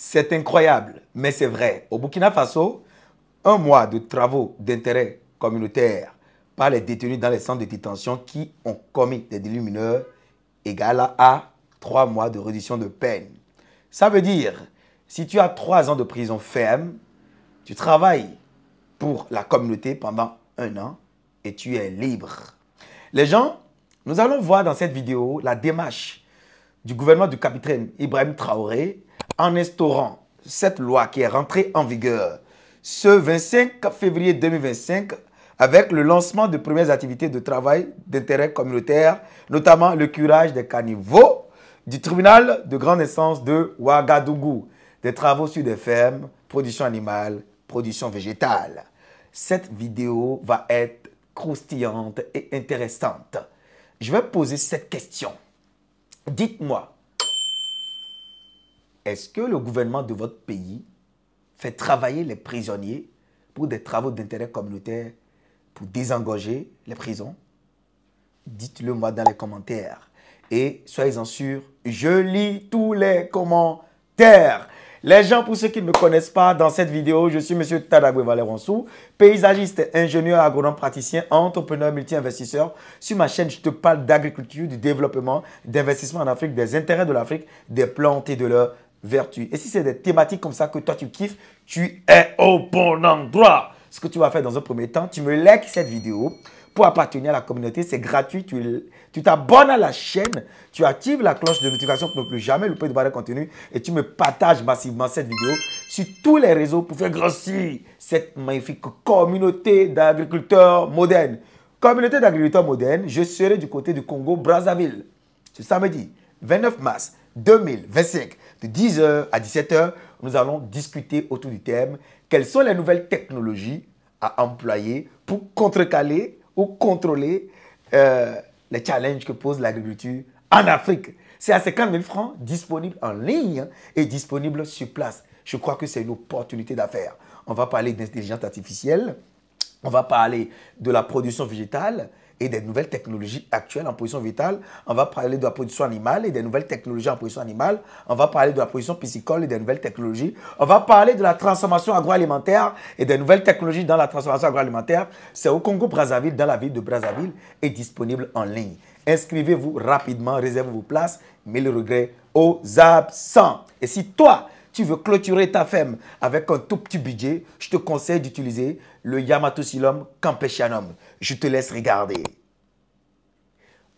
C'est incroyable, mais c'est vrai. Au Burkina Faso, un mois de travaux d'intérêt communautaire par les détenus dans les centres de détention qui ont commis des délits mineurs égale à 3 mois de réduction de peine. Ça veut dire, si tu as 3 ans de prison ferme, tu travailles pour la communauté pendant 1 an et tu es libre. Les gens, nous allons voir dans cette vidéo la démarche du gouvernement du capitaine Ibrahim Traoré en instaurant cette loi qui est rentrée en vigueur ce 25 février 2025 avec le lancement de premières activités de travail d'intérêt communautaire, notamment le curage des caniveaux du tribunal de grande instance de Ouagadougou, des travaux sur des fermes, production animale, production végétale. Cette vidéo va être croustillante et intéressante. Je vais poser cette question. Dites-moi, est-ce que le gouvernement de votre pays fait travailler les prisonniers pour des travaux d'intérêt communautaire pour désengorger les prisons? Dites-le moi dans les commentaires. Et soyez-en sûrs, je lis tous les commentaires. Les gens, pour ceux qui ne me connaissent pas, dans cette vidéo, je suis M. Tadagwe Valéronsou, paysagiste, ingénieur, agronome, praticien, entrepreneur, multi-investisseur. Sur ma chaîne, je te parle d'agriculture, du développement, d'investissement en Afrique, des intérêts de l'Afrique, des plantes et de leurs vertus. Et si c'est des thématiques comme ça que toi tu kiffes, tu es au bon endroit. Ce que tu vas faire dans un premier temps, tu me likes cette vidéo pour appartenir à la communauté. C'est gratuit. Tu t'abonnes à la chaîne, tu actives la cloche de notification pour ne plus jamais louper de barre contenu et tu me partages massivement cette vidéo sur tous les réseaux pour faire grossir cette magnifique communauté d'agriculteurs modernes. Communauté d'agriculteurs modernes, je serai du côté du Congo-Brazzaville ce samedi 29 mars 2025 de 10h à 17h. Nous allons discuter autour du thème quelles sont les nouvelles technologies à employer pour contrecaler ou contrôler les challenges que pose l'agriculture en Afrique. C'est à 50 000 francs disponible en ligne et disponible sur place. Je crois que c'est une opportunité d'affaires. On va parler d'intelligence artificielle, on va parler de la production végétale et des nouvelles technologies actuelles en production végétale. On va parler de la production animale et des nouvelles technologies en production animale. On va parler de la production piscicole et des nouvelles technologies. On va parler de la transformation agroalimentaire et des nouvelles technologies dans la transformation agroalimentaire. C'est au Congo-Brazzaville, dans la ville de Brazzaville, et disponible en ligne. Inscrivez-vous rapidement, réservez vos places, mais le regret aux absents. Et si toi, tu veux clôturer ta ferme avec un tout petit budget, je te conseille d'utiliser le Yamatoxylum campeshanum. Je te laisse regarder.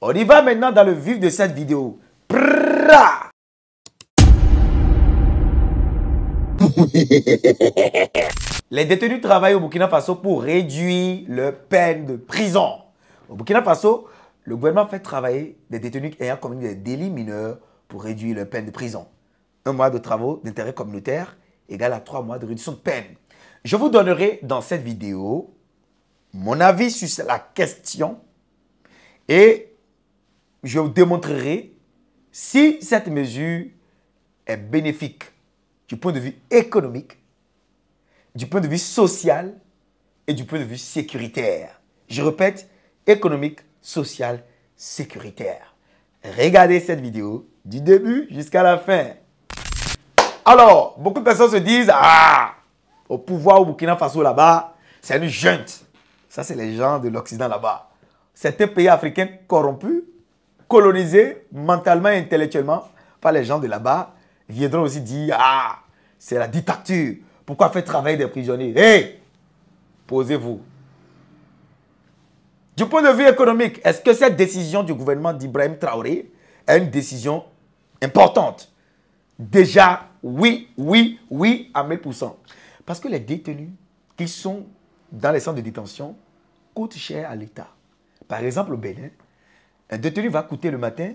On y va maintenant dans le vif de cette vidéo. Prrrra! Les détenus travaillent au Burkina Faso pour réduire leur peine de prison. Au Burkina Faso, le gouvernement fait travailler des détenus ayant commis des délits mineurs pour réduire leur peine de prison. 1 mois de travaux d'intérêt communautaire égale à 3 mois de réduction de peine. Je vous donnerai dans cette vidéo mon avis sur la question et je vous démontrerai si cette mesure est bénéfique du point de vue économique, du point de vue social et du point de vue sécuritaire. Je répète, économique, social, sécuritaire. Regardez cette vidéo du début jusqu'à la fin. Alors, beaucoup de personnes se disent, ah, au pouvoir au Burkina Faso là-bas, c'est une junte. Ça, c'est les gens de l'Occident là-bas. C'est un pays africain corrompu, colonisé mentalement et intellectuellement par les gens de là-bas, viendront aussi dire, ah, c'est la dictature. Pourquoi faire travailler des prisonniers? Hé, posez-vous. Du point de vue économique, est-ce que cette décision du gouvernement d'Ibrahim Traoré est une décision importante? Déjà, oui, oui, oui, à 1000%. Parce que les détenus qui sont dans les centres de détention coûtent cher à l'État. Par exemple, au Bénin, un détenu va coûter le matin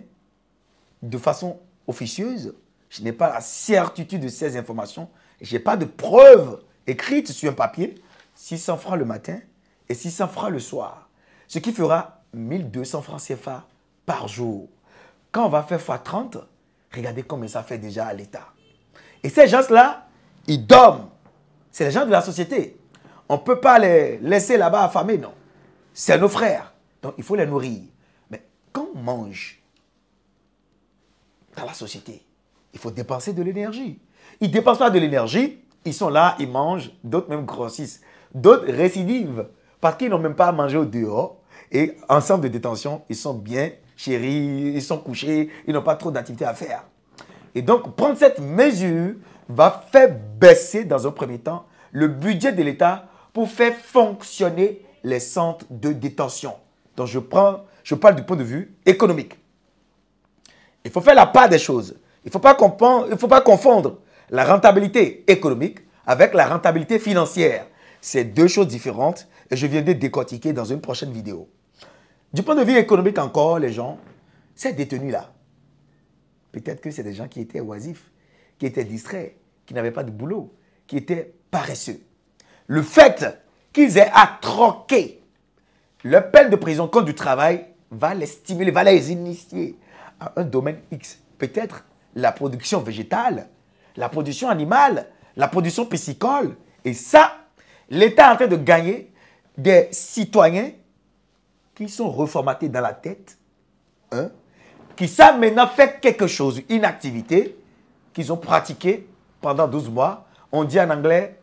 de façon officieuse. Je n'ai pas la certitude de ces informations. Je n'ai pas de preuves écrites sur un papier. 600 francs le matin et 600 francs le soir. Ce qui fera 1200 francs CFA par jour. Quand on va faire x30, regardez combien ça fait déjà à l'État. Et ces gens-là, ils dorment. C'est les gens de la société. On ne peut pas les laisser là-bas affamés, non. C'est nos frères. Donc, il faut les nourrir. Mais quand on mange dans la société, il faut dépenser de l'énergie. Ils ne dépensent pas de l'énergie. Ils sont là, ils mangent. D'autres même grossissent. D'autres récidivent parce qu'ils n'ont même pas à manger au dehors. Et en centre de détention, ils sont bien chéris, ils sont couchés, ils n'ont pas trop d'activités à faire. Et donc, prendre cette mesure va faire baisser, dans un premier temps, le budget de l'État pour faire fonctionner les centres de détention. Donc, je parle du point de vue économique. Il faut faire la part des choses. Il ne faut pas confondre la rentabilité économique avec la rentabilité financière. C'est deux choses différentes et je viens de décortiquer dans une prochaine vidéo. Du point de vue économique encore, les gens, ces détenus-là, peut-être que c'est des gens qui étaient oisifs, qui étaient distraits, qui n'avaient pas de boulot, qui étaient paresseux. Le fait qu'ils aient à troquer leur peine de prison contre du travail va les stimuler, va les initier à un domaine X. Peut-être la production végétale, la production animale, la production piscicole. Et ça, l'État est en train de gagner des citoyens qui sont reformatés dans la tête, hein, qui savent maintenant faire quelque chose, une activité qu'ils ont pratiquée pendant 12 mois. On dit en anglais,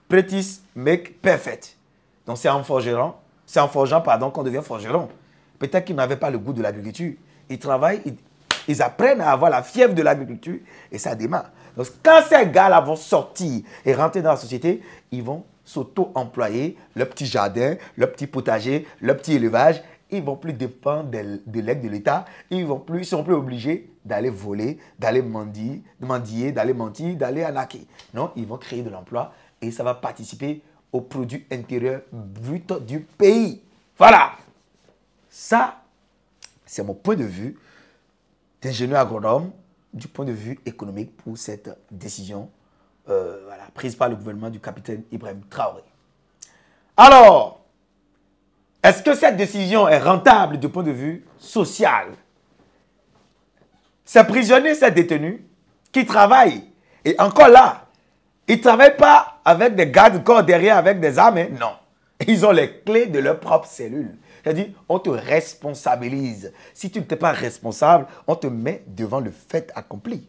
practice make perfect. Donc c'est en forgeant qu'on devient forgeron. Peut-être qu'ils n'avaient pas le goût de l'agriculture. Ils travaillent, ils apprennent à avoir la fièvre de l'agriculture et ça démarre. Donc quand ces gars-là vont sortir et rentrer dans la société, ils vont s'auto-employer, le petit jardin, le petit potager, le petit élevage. Ils ne vont plus dépendre de l'aide de l'État. Ils ne seront plus obligés d'aller voler, d'aller mendier, d'aller mentir, d'aller arnaquer. Non, ils vont créer de l'emploi et ça va participer au produit intérieur brut du pays. Voilà. Ça, c'est mon point de vue d'ingénieur agronome du point de vue économique pour cette décision prise par le gouvernement du capitaine Ibrahim Traoré. Alors, est-ce que cette décision est rentable du point de vue social? Ces prisonniers, ces détenus qui travaillent, et encore là, ils ne travaillent pas avec des gardes-corps derrière avec des armes, hein? Non. Ils ont les clés de leur propre cellule. C'est-à-dire, on te responsabilise. Si tu n'es pas responsable, on te met devant le fait accompli.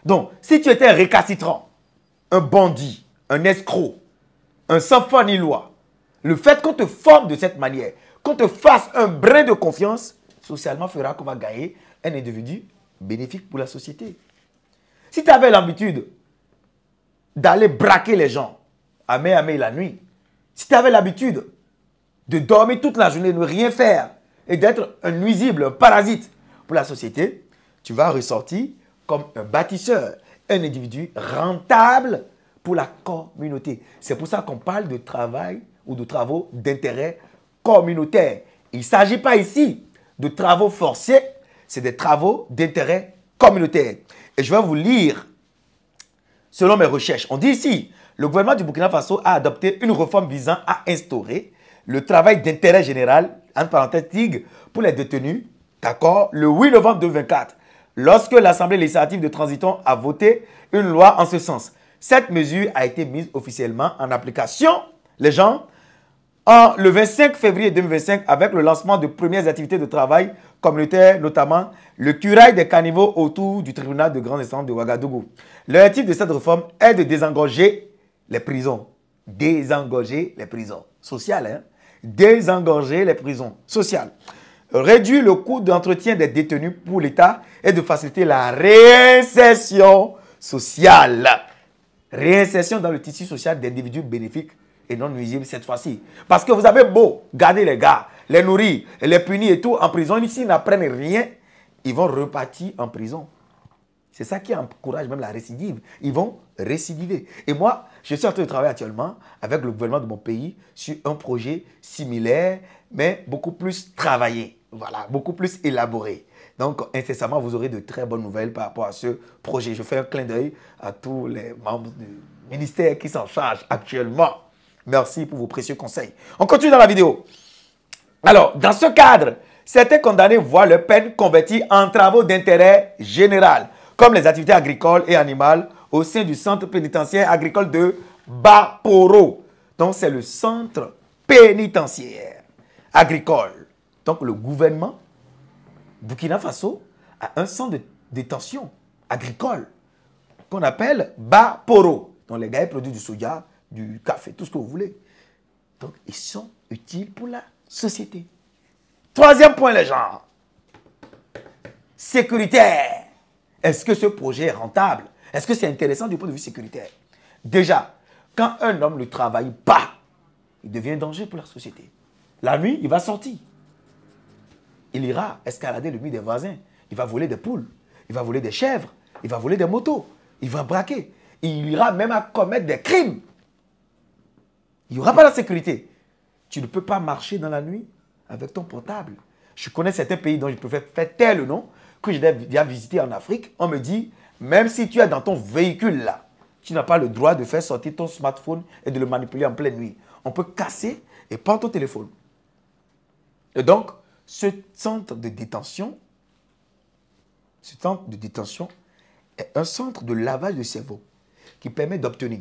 Donc, si tu étais récalcitrant, un bandit, un escroc, un sans foi ni loi, le fait qu'on te forme de cette manière, qu'on te fasse un brin de confiance, socialement fera qu'on va gagner un individu bénéfique pour la société. Si tu avais l'habitude d'aller braquer les gens à main la nuit, si tu avais l'habitude de dormir toute la journée, ne rien faire et d'être un nuisible, un parasite pour la société, tu vas ressortir comme un bâtisseur, un individu rentable pour la communauté. C'est pour ça qu'on parle de travail ou de travaux d'intérêt communautaire. Il ne s'agit pas ici de travaux forcés, c'est des travaux d'intérêt communautaire. Et je vais vous lire, selon mes recherches, on dit ici, le gouvernement du Burkina Faso a adopté une réforme visant à instaurer le travail d'intérêt général, entre parenthèses TIG, pour les détenus, d'accord, le 8 novembre 2024, lorsque l'Assemblée législative de Transiton a voté une loi en ce sens. Cette mesure a été mise officiellement en application, les gens, le 25 février 2025, avec le lancement de premières activités de travail communautaire, notamment le curail des caniveaux autour du tribunal de grande instance de Ouagadougou. L'objectif de cette réforme est de désengorger les prisons. Désengorger les prisons sociales. Hein? Désengorger les prisons sociales. Réduire le coût d'entretien des détenus pour l'État et de faciliter la réinsertion sociale. Réinsertion dans le tissu social d'individus bénéfiques et non nuisibles cette fois-ci. Parce que vous avez beau garder les gars, les nourrir, les punir et tout en prison, ici ils n'apprennent rien, ils vont repartir en prison. C'est ça qui encourage même la récidive. Ils vont récidiver. Et moi, je suis en train de travailler actuellement avec le gouvernement de mon pays sur un projet similaire, mais beaucoup plus travaillé. Voilà, beaucoup plus élaboré. Donc, incessamment, vous aurez de très bonnes nouvelles par rapport à ce projet. Je fais un clin d'œil à tous les membres du ministère qui s'en chargent actuellement. Merci pour vos précieux conseils. On continue dans la vidéo. Alors, dans ce cadre, certains condamnés voient leur peine convertie en travaux d'intérêt général, comme les activités agricoles et animales au sein du centre pénitentiaire agricole de Baporo. Donc, c'est le centre pénitentiaire agricole. Donc, le gouvernement Burkina Faso a un centre détention agricole qu'on appelle Baporo. Donc les gars ils produisent du soja, du café, tout ce que vous voulez. Donc ils sont utiles pour la société. Troisième point les gens. Sécuritaire. Est-ce que ce projet est rentable? Est-ce que c'est intéressant du point de vue sécuritaire? Déjà, quand un homme ne travaille pas, il devient un danger pour la société. La nuit, il va sortir. Il ira escalader le mur des voisins. Il va voler des poules. Il va voler des chèvres. Il va voler des motos. Il va braquer. Il ira même à commettre des crimes. Il n'y aura pas la sécurité. Tu ne peux pas marcher dans la nuit avec ton portable. Je connais certains pays dont je peux faire tel nom que j'ai déjà visité en Afrique. On me dit, même si tu es dans ton véhicule là, tu n'as pas le droit de faire sortir ton smartphone et de le manipuler en pleine nuit. On peut casser et prendre ton téléphone. Et donc, ce centre de détention est un centre de lavage de cerveau qui permet d'obtenir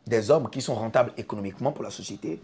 des hommes qui sont rentables économiquement pour la société,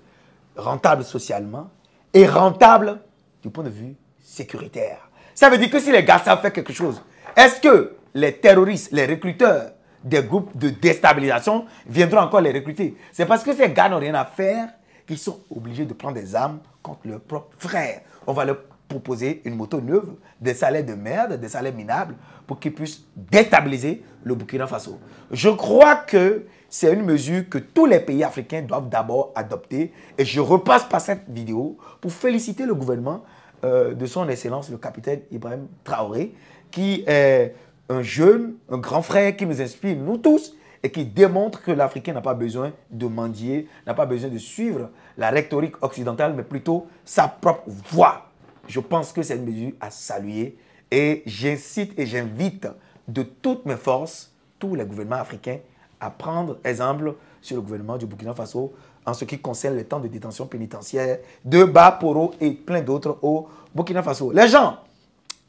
rentables socialement et rentables du point de vue sécuritaire. Ça veut dire que si les gars savent faire quelque chose, est-ce que les terroristes, les recruteurs des groupes de déstabilisation viendront encore les recruter? C'est parce que ces gars n'ont rien à faire qu'ils sont obligés de prendre des armes contre leurs propres frères. On va leur proposer une moto neuve, des salaires de merde, des salaires minables, pour qu'ils puissent déstabiliser le Burkina Faso. Je crois que c'est une mesure que tous les pays africains doivent d'abord adopter. Et je repasse par cette vidéo pour féliciter le gouvernement de son excellence, le capitaine Ibrahim Traoré, qui est un jeune, un grand frère qui nous inspire, nous tous, et qui démontre que l'Africain n'a pas besoin de mendier, n'a pas besoin de suivre la rhétorique occidentale, mais plutôt sa propre voie. Je pense que c'est une mesure à saluer et j'incite et j'invite de toutes mes forces tous les gouvernements africains à prendre exemple sur le gouvernement du Burkina Faso en ce qui concerne les temps de détention pénitentiaire de Baporo et plein d'autres au Burkina Faso. Les gens,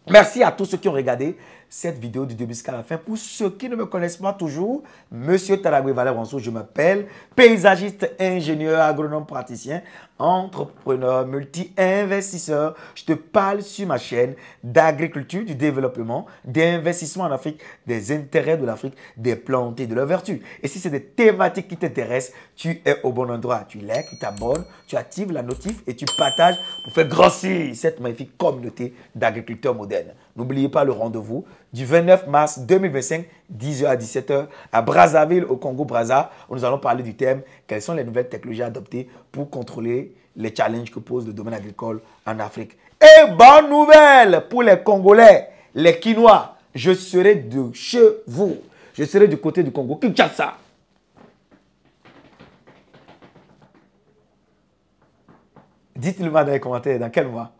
merci à tous ceux qui ont regardé cette vidéo du début jusqu'à la fin. Pour ceux qui ne me connaissent pas toujours, Monsieur Taraboué Valère Wanso, je m'appelle paysagiste, ingénieur, agronome, praticien, entrepreneur, multi-investisseur. Je te parle sur ma chaîne d'agriculture, du développement, d'investissement en Afrique, des intérêts de l'Afrique, des plantes et de leurs vertus. Et si c'est des thématiques qui t'intéressent, tu es au bon endroit. Tu likes, tu t'abonnes, tu actives la notif et tu partages pour faire grossir cette magnifique communauté d'agriculteurs modernes. N'oubliez pas le rendez-vous du 29 mars 2025, 10h à 17h, à Brazzaville, au Congo-Brazza, où nous allons parler du thème « Quelles sont les nouvelles technologies adoptées pour contrôler les challenges que pose le domaine agricole en Afrique ?» Et bonne nouvelle pour les Congolais, les Quinois, je serai de chez vous. Je serai du côté du Congo. Kinshasa. Dites-le moi dans les commentaires, dans quel mois?